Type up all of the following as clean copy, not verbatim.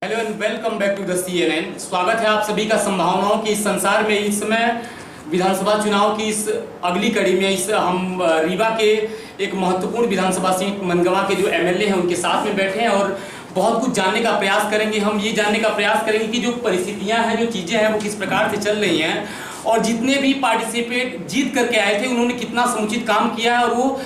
Hello and welcome back to the CNN। स्वागत है आप सभी का संभावनाओं के इस संसार में। इस समय विधानसभा चुनाव की इस अगली कड़ी में हम रीवा के एक महत्वपूर्ण विधानसभा सीट मनगवा के जो MLA हैं उनके साथ में बैठे हैं और बहुत कुछ जानने का प्रयास करेंगे। हम ये जानने का प्रयास करेंगे कि जो परिस्थितियां हैं, जो चीज़ें हैं, वो किस प्रकार से चल रही हैं और जितने भी पार्टिसिपेट जीत करके आए थे उन्होंने कितना समुचित काम किया है और वो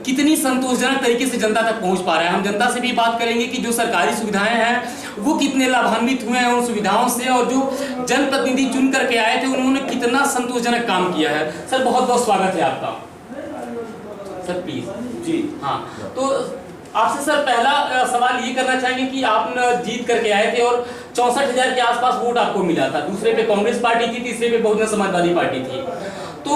कितनी संतोषजनक तरीके से जनता तक पहुंच पा रहा है। हम जनता से भी बात करेंगे कि जो सरकारी सुविधाएं हैं वो कितने लाभान्वित हुए हैं उन सुविधाओं से, और जो जनप्रतिनिधि चुन करके आए थे उन्होंने कितना संतोषजनक काम किया है। सर बहुत बहुत स्वागत है आपका। Sir please. जी हाँ, तो आपसे सर पहला सवाल ये करना चाहेंगे कि आप जीत करके आए थे और 64,000 के आसपास वोट आपको मिला था। दूसरे पे कांग्रेस पार्टी थी, तीसरे पे बहुजन समाजवादी पार्टी थी। तो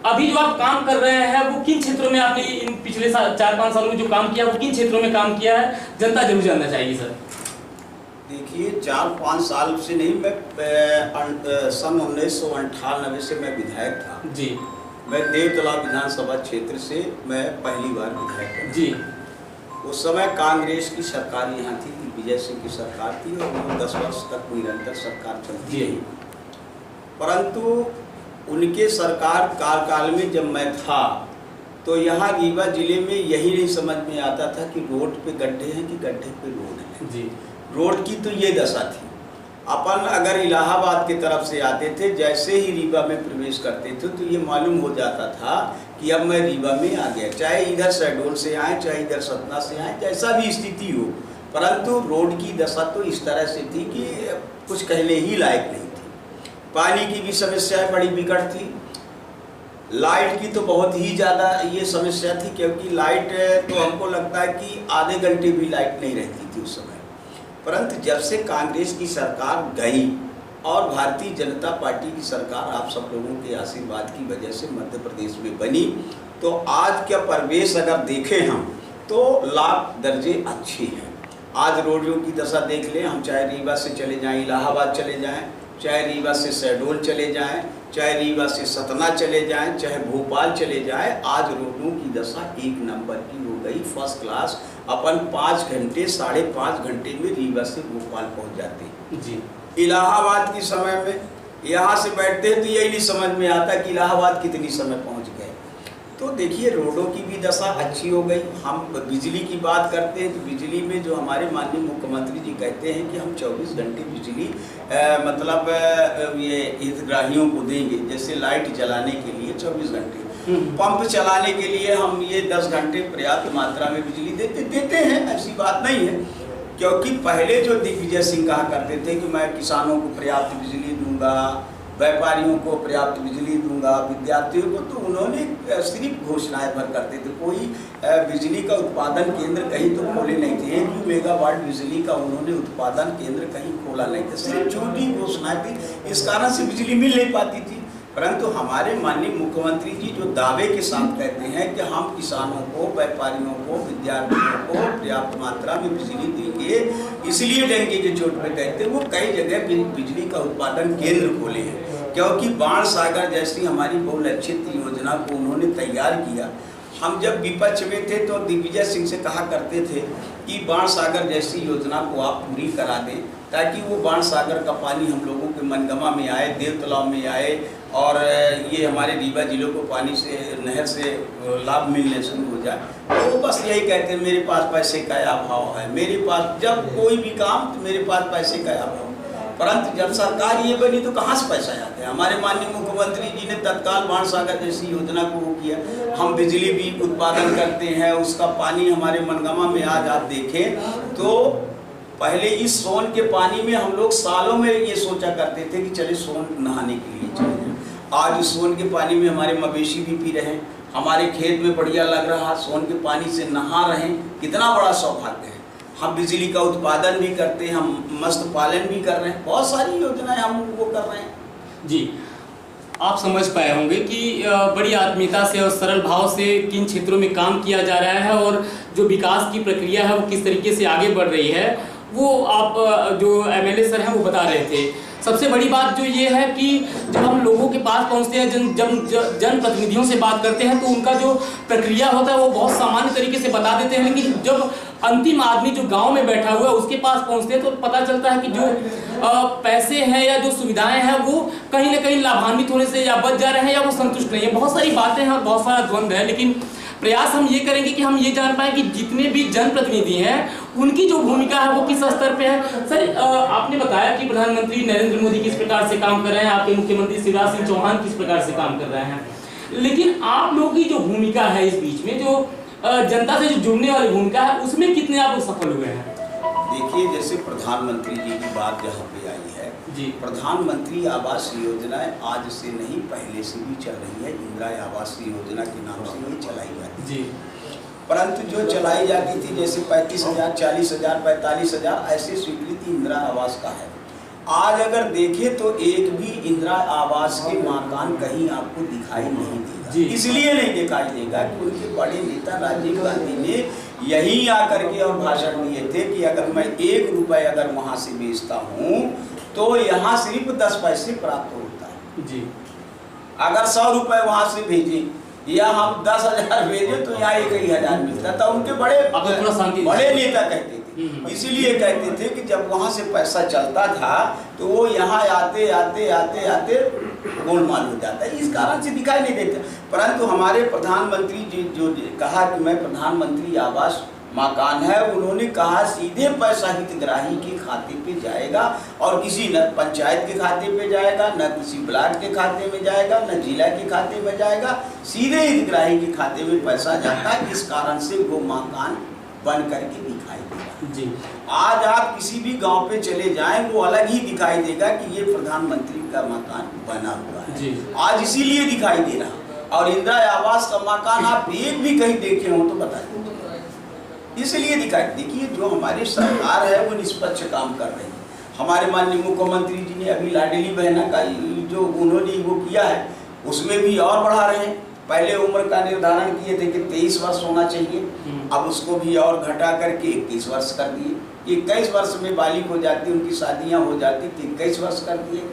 अभी जो आप काम कर रहे हैं वो किन क्षेत्रों में आपने इन पिछले 4-5 सालों में जो काम किया वो किन क्षेत्रों में काम किया है, जनता जरूर जानना चाहिए सर। देखिए, 4-5 साल से नहीं, मैं सन 1998 से मैं विधायक था जी। मैं देवतला विधानसभा क्षेत्र से मैं पहली बार विधायक बना जी। उस समय कांग्रेस की सरकार यहाँ थी, विजय सिंह की सरकार थी और वो 10 वर्ष तक निरंतर सरकार चलती रही। परंतु उनके सरकार कार्यकाल में जब मैं था तो यहाँ रीवा जिले में यही नहीं समझ में आता था कि रोड पे गड्ढे हैं कि गड्ढे पे रोड है। जी। रोड की तो ये दशा थी। अपन अगर इलाहाबाद की तरफ से आते थे, जैसे ही रीवा में प्रवेश करते थे तो ये मालूम हो जाता था कि अब मैं रीवा में आ गया, चाहे इधर शहडोल से आए, चाहे इधर सतना से आए, जैसा भी स्थिति हो। परंतु रोड की दशा तो इस तरह से थी कि कुछ कहने ही लायक नहीं थी। पानी की भी समस्या बड़ी विकट थी, लाइट की तो बहुत ही ज़्यादा ये समस्या थी, क्योंकि लाइट तो हमको लगता है कि आधे घंटे भी लाइट नहीं रहती थी उस समय। परंतु जब से कांग्रेस की सरकार गई और भारतीय जनता पार्टी की सरकार आप सब लोगों के आशीर्वाद की वजह से मध्य प्रदेश में बनी, तो आज का परिवेश अगर देखें हम तो लाख दर्जे अच्छे हैं। आज रोडों की दशा देख लें, हम चाहे रीवा से चले जाएं, इलाहाबाद चले जाएं, चाहे रीवा से शहडोल चले जाएं, चाहे रीवा से सतना चले जाएं, चाहे भोपाल चले जाएं, आज रोडों की दशा एक नंबर की हो गई, फर्स्ट क्लास। अपन 5 घंटे 5.5 घंटे में रीवा से भोपाल पहुंच जाते हैं। जी। इलाहाबाद के समय में यहाँ से बैठते हैं तो यही नहीं समझ में आता कि इलाहाबाद कितनी समय पहुँच गए। तो देखिए, रोडों की भी दशा अच्छी हो गई। हम बिजली की बात करते हैं तो बिजली में जो हमारे माननीय मुख्यमंत्री जी कहते हैं कि हम 24 घंटे बिजली मतलब ये हितग्राहियों को देंगे, जैसे लाइट जलाने के लिए 24 घंटे, पंप चलाने के लिए हम ये 10 घंटे पर्याप्त मात्रा में बिजली देते हैं, ऐसी बात नहीं है। क्योंकि पहले जो दिग्विजय सिंह कहा करते थे कि मैं किसानों को पर्याप्त बिजली दूंगा, व्यापारियों को पर्याप्त बिजली दूंगा, विद्यार्थियों को, तो उन्होंने सिर्फ घोषणाएं भर करते थे। कोई बिजली का उत्पादन केंद्र कहीं तो खोले नहीं थे। 1 मेगावाट बिजली का उन्होंने उत्पादन केंद्र कहीं खोला नहीं था, सिर्फ छोटी घोषणाएं थी। इस कारण से बिजली मिल नहीं पाती थी। परंतु हमारे माननीय मुख्यमंत्री जी जो दावे के साथ कहते हैं कि हम किसानों को, व्यापारियों को, विद्यार्थियों को पर्याप्त मात्रा में बिजली देंगे, इसलिए डेंगू के चोट पे कहते हैं, वो कई जगह बिजली का उत्पादन केंद्र खोले हैं। क्योंकि बाण सागर जैसी हमारी बहुलक्षित योजना को उन्होंने तैयार किया। हम जब विपक्ष में थे तो दिग्विजय सिंह से कहा करते थे कि बाण सागर जैसी योजना को आप पूरी करा दें, ताकि वो बाण सागर का पानी हम लोगों के मनगमा में आए, देवतलाव में आए और ये हमारे रीवा जिलों को पानी से, नहर से लाभ मिलने शुरू हो जाए। तो वो बस यही कहते हैं, मेरे पास पैसे का अभाव है, मेरे पास जब कोई भी काम तो मेरे पास पैसे का अभाव। परंतु जब सरकार ये बनी तो कहाँ से पैसा आता है? हमारे माननीय मुख्यमंत्री जी ने तत्काल बाण सागर जैसी योजना को वो किया। हम बिजली भी उत्पादन करते हैं, उसका पानी हमारे मनगमा में आज आप देखें तो पहले इस सोन के पानी में हम लोग सालों में ये सोचा करते थे कि चले सोन नहाने के लिए चले जाएं। आज इस सोन के पानी में हमारे मवेशी भी पी रहे हैं, हमारे खेत में बढ़िया लग रहा, सोन के पानी से नहा रहे हैं, कितना बड़ा सौभाग्य है। हम बिजली का उत्पादन भी करते हैं, हम मत्स्य पालन भी कर रहे हैं, बहुत सारी योजनाएं हम वो कर रहे हैं। जी, आप समझ पाए होंगे कि बड़ी आत्मीयता से और सरल भाव से किन क्षेत्रों में काम किया जा रहा है और जो विकास की प्रक्रिया है वो किस तरीके से आगे बढ़ रही है, वो आप जो MLA सर हैं वो बता रहे थे। सबसे बड़ी बात जो ये है कि जब हम लोगों के पास पहुंचते हैं, जनप्रतिनिधियों से बात करते हैं तो उनका जो प्रक्रिया होता है वो बहुत सामान्य तरीके से बता देते हैं, लेकिन जब अंतिम आदमी जो गांव में बैठा हुआ है उसके पास पहुंचते हैं तो पता चलता है कि जो पैसे हैं या जो सुविधाएं हैं वो कहीं ना कहीं लाभान्वित होने से या बच जा रहे हैं या वो संतुष्ट नहीं है। बहुत सारी बातें हैं और बहुत सारा द्वंद्व है, लेकिन प्रयास हम ये करेंगे कि हम ये जान पाए कि जितने भी जनप्रतिनिधि हैं उनकी जो भूमिका है वो किस स्तर पे है। सर, आपने बताया कि प्रधानमंत्री नरेंद्र मोदी किस प्रकार से काम कर रहे हैं, आपके मुख्यमंत्री शिवराज सिंह चौहान किस प्रकार से काम कर रहे हैं, लेकिन आप लोगों की जो भूमिका है इस बीच में, जो जनता से जो जुड़ने वाली भूमिका है, उसमें कितने आप सफल हुए हैं? देखिए, जैसे प्रधानमंत्री जी की बात जहाँ पे आई है जी, प्रधानमंत्री आवास योजना आज से नहीं पहले से भी चल रही है। इंदिरा आवास योजना के नाम से ये चलाई जाती जी, परंतु जो चलाई जाती थी जैसे 35,000, 40,000, 45,000 ऐसे स्वीकृति इंदिरा आवास का है। आज अगर देखें तो एक भी इंदिरा आवास के मकान कहीं आपको दिखाई नहीं देगा। इसलिए नहीं दिखाई देगा कि उनके बड़े नेता राजीव गांधी ने यही आकर के और भाषण दिए थे कि अगर मैं 1 रुपए अगर वहां से बेचता हूं तो यहाँ सिर्फ 10 पैसे प्राप्त होता है जी। अगर 100 रुपए वहां से भेजें या हम 10,000 भेजे तो यहाँ 1,000 मिलता था। उनके बड़े नेता कहते थे, इसीलिए कहते थे कि जब वहां से पैसा चलता था तो वो यहाँ आते आते आते आते गोलमाल हो जाता है, इस कारण से दिखाई नहीं देता। परंतु हमारे प्रधानमंत्री जी जो कहा कि मैं प्रधानमंत्री आवास मकान है, उन्होंने कहा सीधे पैसा हितग्राही के खाते पे जाएगा और किसी न पंचायत के खाते पे जाएगा, न किसी ब्लॉक के खाते में जाएगा, न जिला के खाते में जाएगा, सीधे हितग्राही के खाते में पैसा जाता है। इस कारण से वो मकान बन करके दिखाई देगा जी। आज आप किसी भी गांव पे चले जाएं वो अलग ही दिखाई देगा कि ये प्रधानमंत्री का मकान बना हुआ है जी। आज इसीलिए दिखाई दे रहा। और इंदिरा आवास का मकान आप एक भी कहीं देखे हो तो बताइए, इसलिए दिखाई। देखिए, जो हमारी सरकार है वो निष्पक्ष काम कर रही है। हमारे माननीय मुख्यमंत्री जी ने अभी लाडली बहना का जो उन्होंने वो किया है उसमें भी और बढ़ा रहे हैं। पहले उम्र का निर्धारण किए थे कि 23 वर्ष होना चाहिए, अब उसको भी और घटा करके 21 वर्ष कर दिए। 21 वर्ष में बालिग हो जाती, उनकी शादियां हो जाती तो 21 वर्ष कर दिए।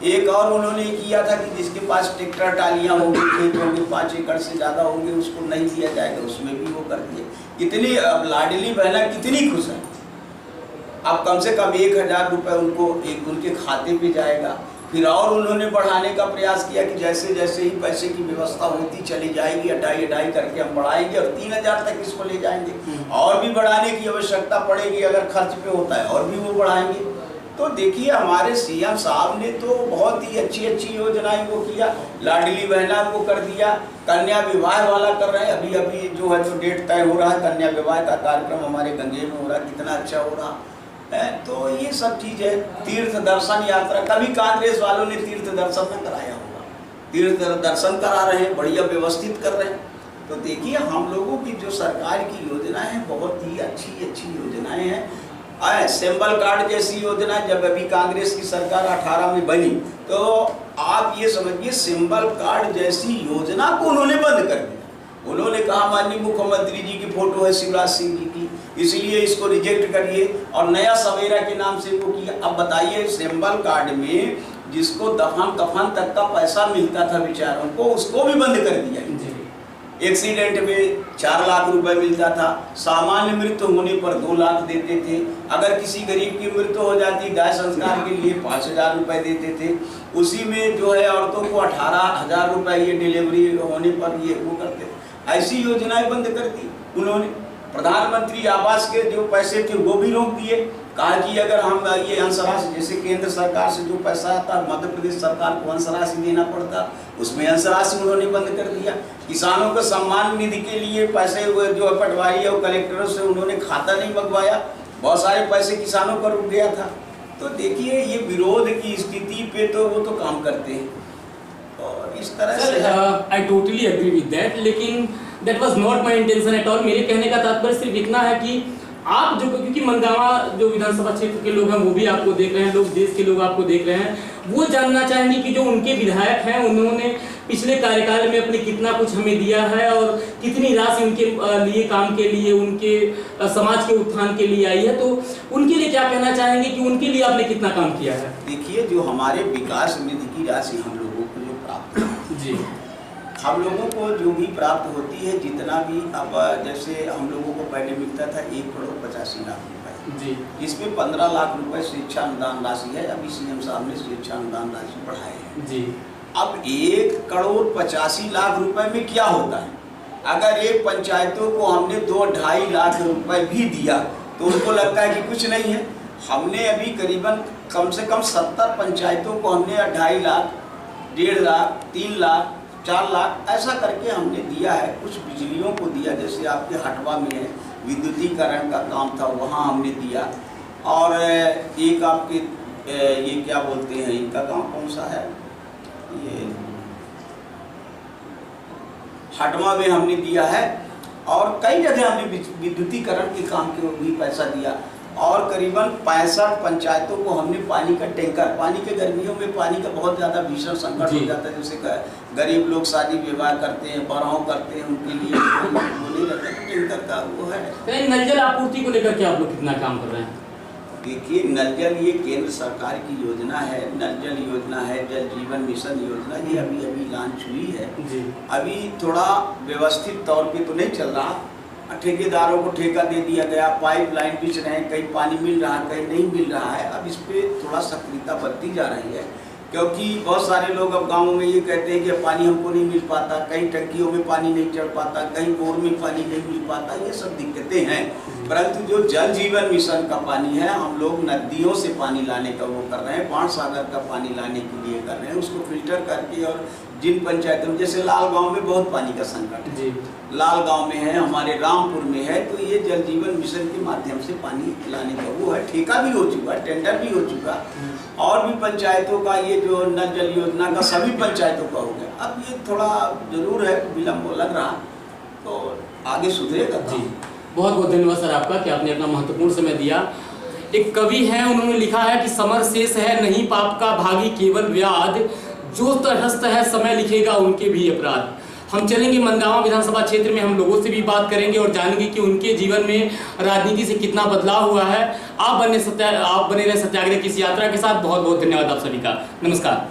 एक और उन्होंने किया था कि जिसके पास ट्रैक्टर टालियां होंगी, खेत होंगे, 5 एकड़ से ज़्यादा होंगे, उसको नहीं दिया जाएगा, उसमें भी वो कर दिए। कितनी अब लाडली बहना कितनी खुश है। अब कम से कम 1,000 रुपये उनको उनके खाते पे जाएगा। फिर और उन्होंने बढ़ाने का प्रयास किया कि जैसे जैसे ही पैसे की व्यवस्था होती चली जाएगी, अटाई करके हम बढ़ाएंगे और 3,000 तक इसको ले जाएंगे। और भी बढ़ाने की आवश्यकता पड़ेगी, अगर खर्च पे होता है और भी वो बढ़ाएंगे। तो देखिए, हमारे सीएम साहब ने तो बहुत ही अच्छी अच्छी योजनाएं वो किया। लाडली बहना को कर दिया, कन्या विवाह वाला कर रहे हैं। अभी जो है तो डेट तय हो रहा है, कन्या विवाह का कार्यक्रम हमारे गंगे में हो रहा है, कितना अच्छा हो रहा है। तो ये सब चीज़ है। तीर्थ दर्शन यात्रा, कभी कांग्रेस वालों ने तीर्थ दर्शन न कराया होगा, तीर्थ दर्शन करा रहे हैं, बढ़िया व्यवस्थित कर रहे हैं। तो देखिए, हम लोगों की जो सरकार की योजनाएं हैं बहुत ही अच्छी अच्छी योजनाएं हैं। सिंबल कार्ड जैसी योजना जब अभी कांग्रेस की सरकार 18 में बनी तो आप ये समझिए सिंबल कार्ड जैसी योजना को उन्होंने बंद कर दिया। उन्होंने कहा माननीय मुख्यमंत्री जी की फोटो है शिवराज सिंह जी की, इसलिए इसको रिजेक्ट करिए और नया सवेरा के नाम से वो किया। अब बताइए, सिंबल कार्ड में जिसको दफन कफन तक का पैसा मिलता था बेचारों को, उसको भी बंद कर दिया। एक्सीडेंट में 4 लाख रुपए मिलता था, सामान्य मृत्यु होने पर 2 लाख देते थे, अगर किसी गरीब की मृत्यु हो जाती दाह संस्कार के लिए 5,000 रुपए देते थे। उसी में जो है औरतों को 18,000 रुपए ये डिलीवरी होने पर ये वो करते थे। ऐसी योजनाएं बंद कर दी उन्होंने। प्रधानमंत्री आवास के जो पैसे थे वो भी रोक दिए। कहा कि अगर हम ये अंशराशि, जैसे केंद्र सरकार से जो पैसा आता मध्य प्रदेश सरकार को अंशराशि देना पड़ता, उसमें अंशराशि उन्होंने बंद कर दिया। किसानों को सम्मान निधि के लिए पैसे जो पटवारी और कलेक्टरों से उन्होंने खाता नहीं मंगवाया, बहुत सारे पैसे किसानों पर रुक गया था। तो देखिए, ये विरोध की स्थिति पे तो वो तो काम करते हैं और इस तरह से I totally agree with that, लेकिन that was not my intention at all. मेरे कहने का तात्पर्य सिर्फ इतना है कि आप जो, क्योंकि मनगावा जो विधानसभा क्षेत्र के लोग हैं वो भी आपको देख रहे हैं, लोग देश के लोग आपको देख रहे हैं, वो जानना चाहेंगे कि जो उनके विधायक हैं उन्होंने पिछले कार्यकाल में अपने कितना कुछ हमें दिया है और कितनी राशि उनके लिए काम के लिए, उनके समाज के उत्थान के लिए आई है। तो उनके लिए क्या कहना चाहेंगे कि उनके लिए आपने कितना काम किया है? देखिए, जो हमारे विकास निधि की राशि हम लोगों को जो प्राप्त जी, हम लोगों को जो भी प्राप्त होती है, जितना भी अब जैसे हम लोगों को पहले मिलता था 1,85,00,000 रुपए जी, जिसमें 15 लाख रुपए स्वेच्छा अनुदान राशि है। अभी सीएम साहब ने स्वेच्छा अनुदान राशि बढ़ाई है। जी, अब 1,85,00,000 रुपए में क्या होता है? अगर एक पंचायतों को हमने 2-2.5 लाख रुपए भी दिया तो उनको लगता है कि कुछ नहीं है। हमने अभी करीबन कम से कम 70 पंचायतों को हमने 2.5 लाख, 1.5 लाख, 3 लाख, 4 लाख ऐसा करके हमने दिया है। कुछ बिजलियों को दिया, जैसे आपके हटवा में है विद्युतीकरण का काम था, वहाँ हमने दिया। और एक आपके ये क्या बोलते हैं, इनका गांव कौन सा है, ये हटवा में हमने दिया है। और कई जगह हमने विद्युतीकरण के काम के भी पैसा दिया। और करीबन 65 पंचायतों को हमने पानी का टैंकर, पानी के गर्मियों में पानी का बहुत ज़्यादा भीषण संकट हो जाता है। जैसे गरीब लोग शादी विवाह करते हैं, बराव करते हैं, उनके लिए वो नहीं रहता, टैंकर का वो है। नल जल आपूर्ति को लेकर के आप लोग कितना काम कर रहे हैं? देखिए, नल जल ये केंद्र सरकार की योजना है, नल जल योजना है, जल जीवन मिशन योजना, ये अभी अभी लॉन्च हुई है जी, अभी थोड़ा व्यवस्थित तौर पे तो नहीं चल रहा। ठेकेदारों को ठेका दे दिया गया, पाइपलाइन बिछ रहे हैं, कहीं पानी मिल रहा है, कहीं नहीं मिल रहा है। अब इस पर थोड़ा सक्रियता बरती जा रही है, क्योंकि बहुत सारे लोग अब गाँवों में ये कहते हैं कि पानी हमको नहीं मिल पाता, कहीं टंकियों में पानी नहीं चढ़ पाता, कहीं बोर में पानी नहीं मिल पाता, ये सब दिक्कतें हैं। परंतु जो जल जीवन मिशन का पानी है, हम लोग नदियों से पानी लाने का वो कर रहे हैं, बाण सागर का पानी लाने के लिए कर रहे हैं, उसको फिल्टर करके। और जिन पंचायतों में, जैसे लाल गांव में बहुत पानी का संकट है, लाल गांव में है, हमारे रामपुर में है, तो ये जल जीवन मिशन के माध्यम से पानी लाने का वो है। ठेका भी हो चुका, टेंडर भी हो चुका, और भी पंचायतों का ये जो नल जल योजना का सभी पंचायतों का हो गया। अब ये थोड़ा जरूर है, विलम्ब लग रहा, तो आगे सुधरेगा। जी, बहुत बहुत धन्यवाद सर आपका कि आपने अपना महत्वपूर्ण समय दिया। एक कवि हैं, उन्होंने लिखा है कि समर शेष है नहीं पाप का भागी केवल व्याध, जो तटस्थ है समय लिखेगा उनके भी अपराध। हम चलेंगे मनगांव विधानसभा क्षेत्र में, हम लोगों से भी बात करेंगे और जानेंगे कि उनके जीवन में राजनीति से कितना बदलाव हुआ है। आप बने रहे सत्याग्रह की इस यात्रा के साथ। बहुत बहुत धन्यवाद आप सभी का। नमस्कार।